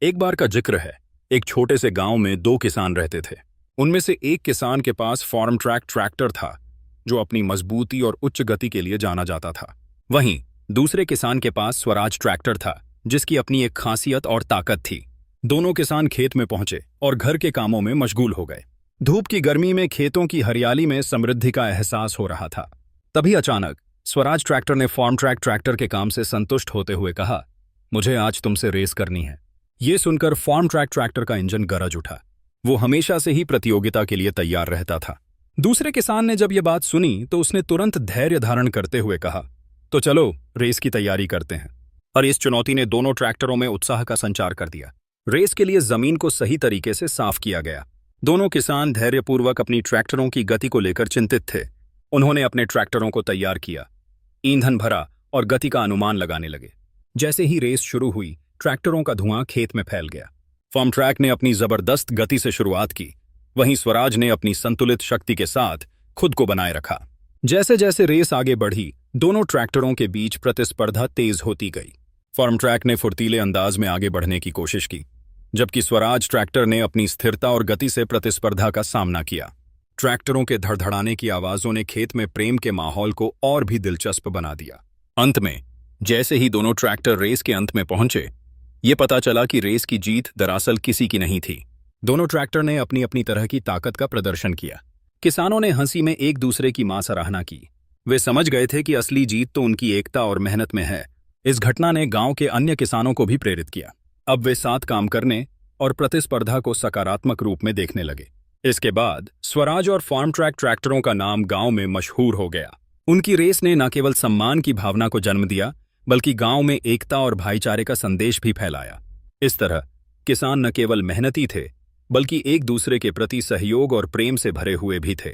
एक बार का जिक्र है। एक छोटे से गांव में दो किसान रहते थे। उनमें से एक किसान के पास फार्म ट्रैक ट्रैक्टर था, जो अपनी मजबूती और उच्च गति के लिए जाना जाता था। वहीं दूसरे किसान के पास स्वराज ट्रैक्टर था, जिसकी अपनी एक खासियत और ताकत थी। दोनों किसान खेत में पहुंचे और घर के कामों में मशगूल हो गए। धूप की गर्मी में खेतों की हरियाली में समृद्धि का एहसास हो रहा था। तभी अचानक स्वराज ट्रैक्टर ने फार्म ट्रैक ट्रैक्टर के काम से संतुष्ट होते हुए कहा, मुझे आज तुमसे रेस करनी है। ये सुनकर फार्म ट्रैक ट्रैक्टर का इंजन गरज उठा। वो हमेशा से ही प्रतियोगिता के लिए तैयार रहता था। दूसरे किसान ने जब ये बात सुनी तो उसने तुरंत धैर्य धारण करते हुए कहा, तो चलो रेस की तैयारी करते हैं। और इस चुनौती ने दोनों ट्रैक्टरों में उत्साह का संचार कर दिया। रेस के लिए जमीन को सही तरीके से साफ किया गया। दोनों किसान धैर्यपूर्वक अपनी ट्रैक्टरों की गति को लेकर चिंतित थे। उन्होंने अपने ट्रैक्टरों को तैयार किया, ईंधन भरा और गति का अनुमान लगाने लगे। जैसे ही रेस शुरू हुई, ट्रैक्टरों का धुआं खेत में फैल गया। फार्म ट्रैक ने अपनी जबरदस्त गति से शुरुआत की, वहीं स्वराज ने अपनी संतुलित शक्ति के साथ खुद को बनाए रखा। जैसे जैसे रेस आगे बढ़ी, दोनों ट्रैक्टरों के बीच प्रतिस्पर्धा तेज होती गई। फार्म ट्रैक ने फुर्तीले अंदाज में आगे बढ़ने की कोशिश की, जबकि स्वराज ट्रैक्टर ने अपनी स्थिरता और गति से प्रतिस्पर्धा का सामना किया। ट्रैक्टरों के धड़धड़ाने की आवाजों ने खेत में प्रेम के माहौल को और भी दिलचस्प बना दिया। अंत में जैसे ही दोनों ट्रैक्टर रेस के अंत में पहुंचे, ये पता चला कि रेस की जीत दरअसल किसी की नहीं थी। दोनों ट्रैक्टर ने अपनी अपनी तरह की ताकत का प्रदर्शन किया। किसानों ने हंसी में एक दूसरे की मां सराहना की। वे समझ गए थे कि असली जीत तो उनकी एकता और मेहनत में है। इस घटना ने गांव के अन्य किसानों को भी प्रेरित किया। अब वे साथ काम करने और प्रतिस्पर्धा को सकारात्मक रूप में देखने लगे। इसके बाद स्वराज और फार्म ट्रैक ट्रैक्टरों का नाम गांव में मशहूर हो गया। उनकी रेस ने न केवल सम्मान की भावना को जन्म दिया, बल्कि गांव में एकता और भाईचारे का संदेश भी फैलाया। इस तरह किसान न केवल मेहनती थे, बल्कि एक दूसरे के प्रति सहयोग और प्रेम से भरे हुए भी थे।